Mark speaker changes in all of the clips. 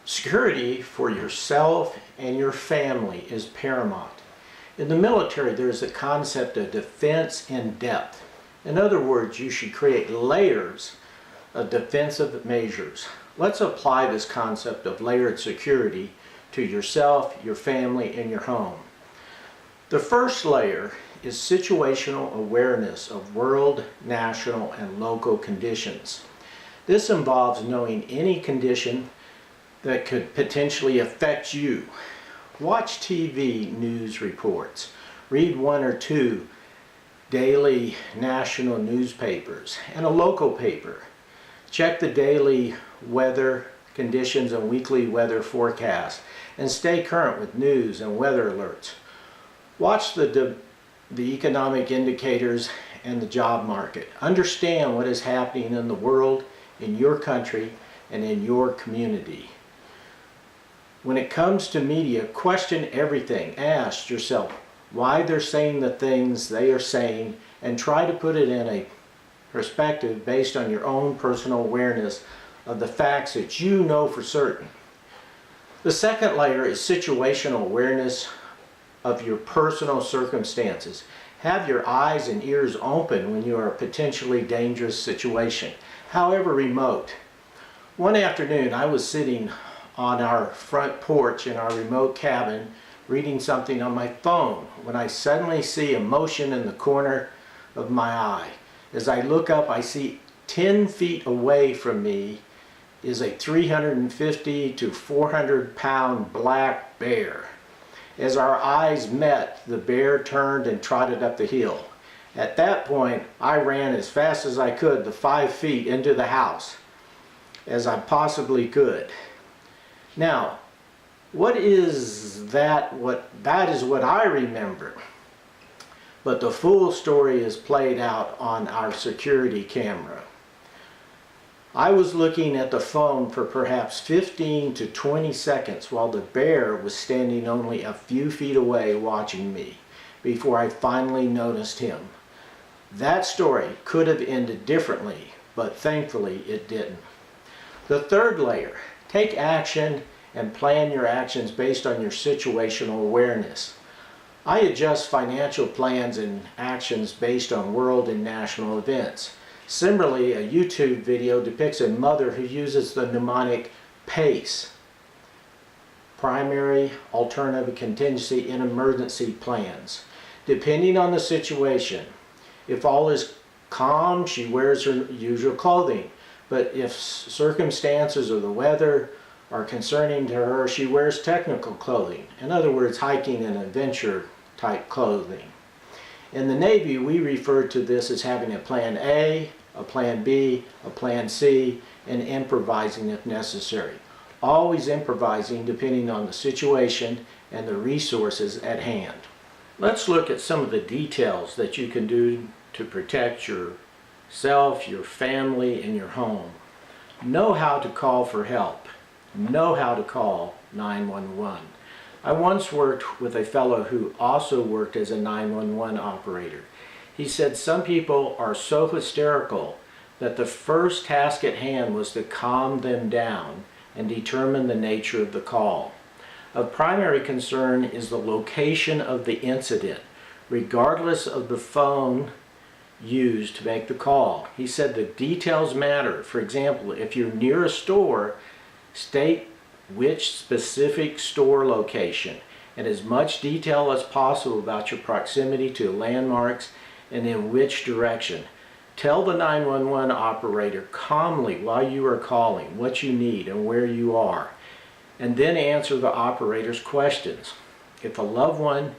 Speaker 1: Security for yourself and your family is paramount. In the military, there is a concept of defense in depth. In other words, you should create layers of defensive measures. Let's apply this concept of layered security to yourself, your family, and your home. The first layer is situational awareness of world, national, and local conditions. This involves knowing any condition that could potentially affect you. Watch TV news reports. Read one or two daily national newspapers and a local paper. Check the daily weather conditions and weekly weather forecasts and stay current with news and weather alerts. Watch the economic indicators and the job market. Understand what is happening in the world, in your country, and in your community. When it comes to media, question everything. Ask yourself why they're saying the things they are saying and try to put it in a perspective based on your own personal awareness of the facts that you know for certain. The second layer is situational awareness of your personal circumstances. Have your eyes and ears open when you are in a potentially dangerous situation, however remote. One afternoon, I was sitting on our front porch in our remote cabin reading something on my phone when I suddenly see a motion in the corner of my eye. As I look up, I see 10 feet away from me is a 350 to 400 pound black bear. As our eyes met, the bear turned and trotted up the hill. At that point, I ran as fast as I could the 5 feet into the house as I possibly could. Now, that is what I remember. But the full story is played out on our security camera. I was looking at the phone for perhaps 15 to 20 seconds while the bear was standing only a few feet away watching me before I finally noticed him. That story could have ended differently, but thankfully it didn't. The third layer, take action and plan your actions based on your situational awareness. I adjust financial plans and actions based on world and national events. Similarly, a YouTube video depicts a mother who uses the mnemonic PACE, primary, alternative, contingency, and emergency plans. Depending on the situation, if all is calm, she wears her usual clothing. But if circumstances or the weather are concerning to her, she wears technical clothing. In other words, hiking and adventure type clothing. In the Navy, we refer to this as having a plan A, a plan B, a plan C, and improvising if necessary. Always improvising depending on the situation and the resources at hand. Let's look at some of the details that you can do to protect yourself, your family, and your home. Know how to call for help. Know how to call 911. I once worked with a fellow who also worked as a 911 operator. He said some people are so hysterical that the first task at hand was to calm them down and determine the nature of the call. Of primary concern is the location of the incident, regardless of the phone used to make the call. He said the details matter. For example, if you're near a store, state which specific store location and as much detail as possible about your proximity to landmarks and in which direction. Tell the 911 operator calmly while you are calling what you need and where you are, and then answer the operator's questions. If a loved one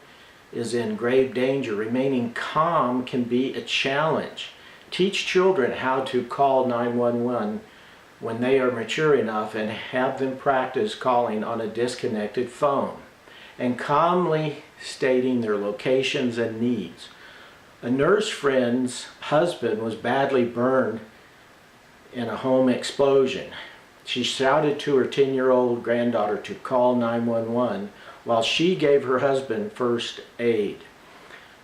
Speaker 1: is in grave danger, remaining calm can be a challenge. Teach children how to call 911 when they are mature enough and have them practice calling on a disconnected phone and calmly stating their locations and needs. A nurse friend's husband was badly burned in a home explosion. She shouted to her 10-year-old granddaughter to call 911 while she gave her husband first aid.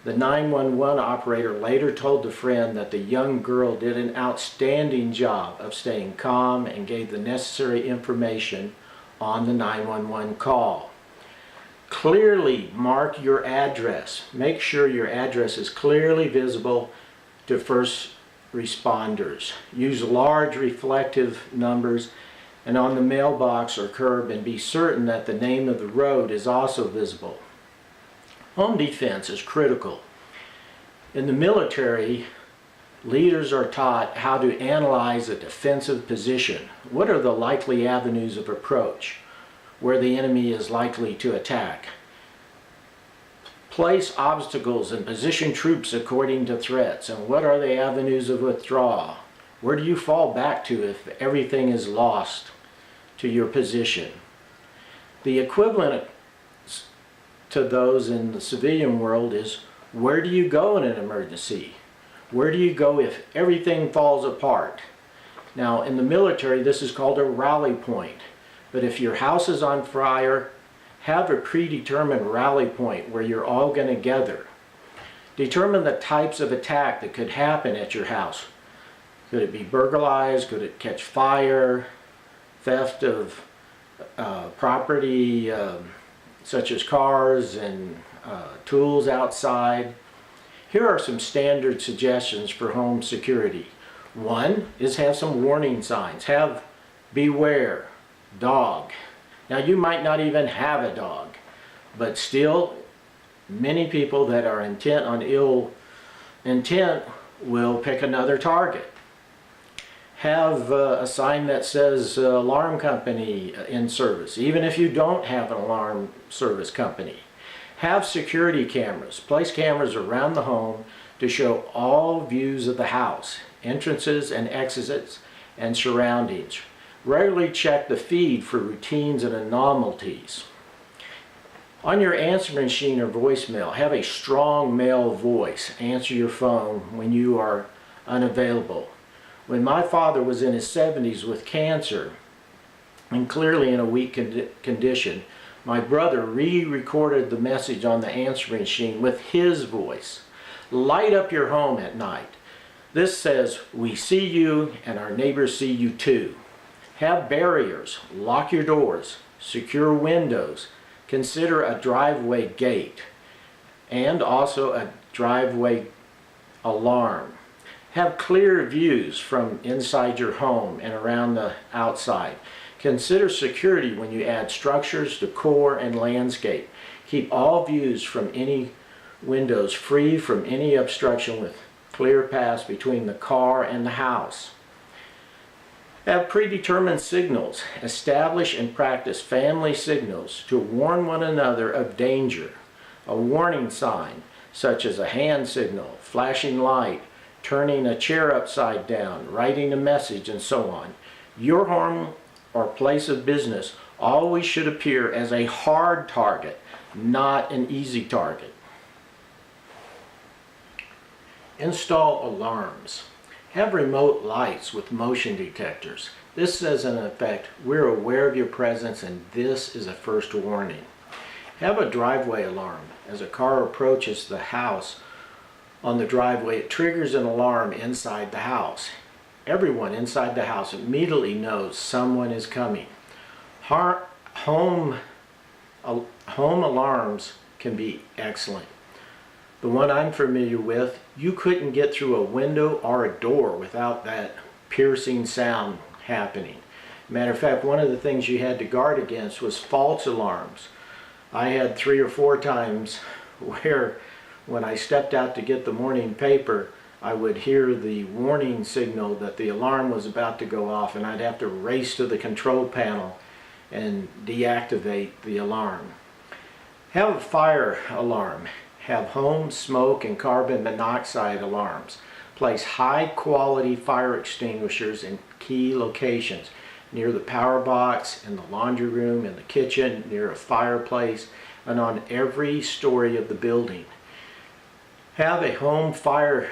Speaker 1: The 911 operator later told the friend that the young girl did an outstanding job of staying calm and gave the necessary information on the 911 call. Clearly mark your address. Make sure your address is clearly visible to first responders. Use large reflective numbers and on the mailbox or curb, and be certain that the name of the road is also visible. Home defense is critical. In the military, leaders are taught how to analyze a defensive position. What are the likely avenues of approach where the enemy is likely to attack? Place obstacles and position troops according to threats. And what are the avenues of withdrawal? Where do you fall back to if everything is lost to your position? The equivalent to those in the civilian world is, where do you go in an emergency? Where do you go if everything falls apart? Now, in the military, this is called a rally point. But if your house is on fire, have a predetermined rally point where you're all going to gather. Determine the types of attack that could happen at your house. Could it be burglarized? Could it catch fire? Theft of property such as cars and tools outside? Here are some standard suggestions for home security. One is have some warning signs. Have beware, dog. Now you might not even have a dog, but still many people that are intent on ill intent will pick another target. Have a sign that says alarm company in service, even if you don't have an alarm service company. Have security cameras. Place cameras around the home to show all views of the house, entrances and exits, and surroundings. Regularly check the feed for routines and anomalies. On your answering machine or voicemail, have a strong male voice. Answer your phone when you are unavailable. When my father was in his 70s with cancer and clearly in a weak condition, my brother re-recorded the message on the answering machine with his voice. Light up your home at night. This says, "We see you and our neighbors see you too." Have barriers. Lock your doors. Secure windows. Consider a driveway gate and also a driveway alarm. Have clear views from inside your home and around the outside. Consider security when you add structures, decor, and landscape. Keep all views from any windows free from any obstruction with clear paths between the car and the house. Have predetermined signals. Establish and practice family signals to warn one another of danger. A warning sign, such as a hand signal, flashing light, turning a chair upside down, writing a message, and so on. Your home or place of business always should appear as a hard target, not an easy target. Install alarms. Have remote lights with motion detectors. This says in effect, we're aware of your presence and this is a first warning. Have a driveway alarm. As a car approaches the house on the driveway, it triggers an alarm inside the house. Everyone inside the house immediately knows someone is coming. Home alarms can be excellent. The one I'm familiar with, you couldn't get through a window or a door without that piercing sound happening. Matter of fact, one of the things you had to guard against was false alarms. I had 3 or 4 times where when I stepped out to get the morning paper, I would hear the warning signal that the alarm was about to go off, and I'd have to race to the control panel and deactivate the alarm. Have a fire alarm. Have home smoke and carbon monoxide alarms. Place high quality fire extinguishers in key locations, near the power box, in the laundry room, in the kitchen, near a fireplace, and on every story of the building. Have a home fire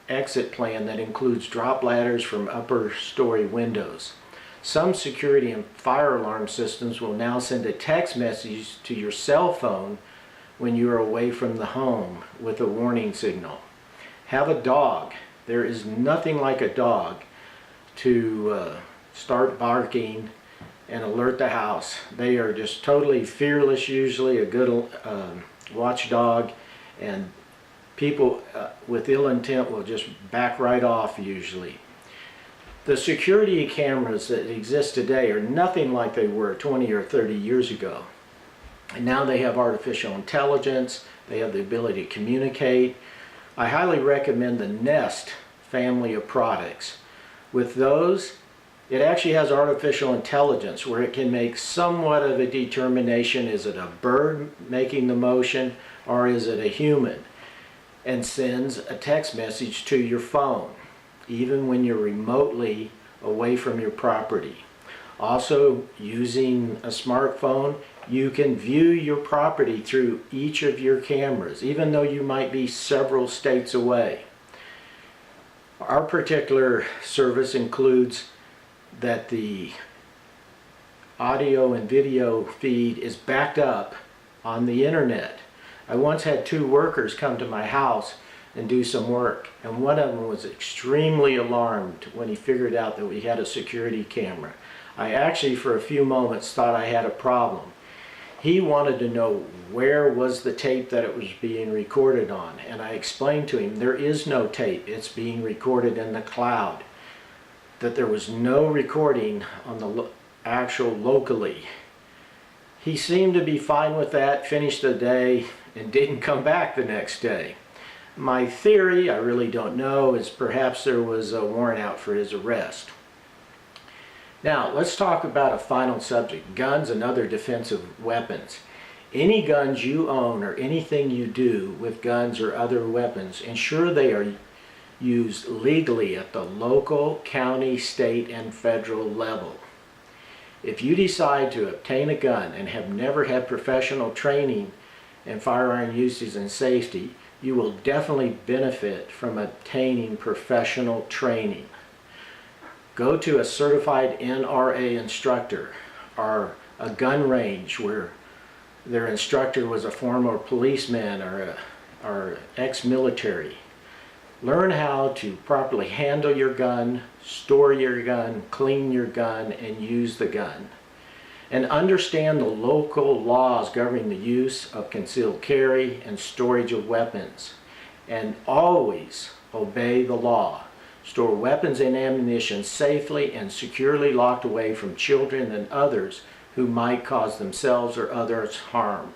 Speaker 1: exit plan that includes drop ladders from upper story windows. Some security and fire alarm systems will now send a text message to your cell phone when you are away from the home with a warning signal. Have a dog. There is nothing like a dog to start barking and alert the house. They are just totally fearless, usually a good watchdog, and people with ill intent will just back right off usually. The security cameras that exist today are nothing like they were 20 or 30 years ago. And now they have artificial intelligence, they have the ability to communicate. I highly recommend the Nest family of products. With those, it actually has artificial intelligence where it can make somewhat of a determination, is it a bird making the motion or is it a human, and sends a text message to your phone, even when you're remotely away from your property. Also, using a smartphone, you can view your property through each of your cameras, even though you might be several states away. Our particular service includes that the audio and video feed is backed up on the internet. I once had 2 workers come to my house and do some work, and one of them was extremely alarmed when he figured out that we had a security camera. I actually for a few moments thought I had a problem. He wanted to know where was the tape that it was being recorded on, and I explained to him there is no tape, it's being recorded in the cloud, that there was no recording on the actual locally. He seemed to be fine with that, finished the day, and didn't come back the next day. My theory, I really don't know, is perhaps there was a warrant out for his arrest. Now, let's talk about a final subject, guns and other defensive weapons. Any guns you own or anything you do with guns or other weapons, ensure they are used legally at the local, county, state, and federal level. If you decide to obtain a gun and have never had professional training in firearm usage and safety, you will definitely benefit from obtaining professional training. Go to a certified NRA instructor or a gun range where their instructor was a former policeman or ex-military. Learn how to properly handle your gun, store your gun, clean your gun, and use the gun. And understand the local laws governing the use of concealed carry and storage of weapons. And always obey the law. Store weapons and ammunition safely and securely locked away from children and others who might cause themselves or others harm.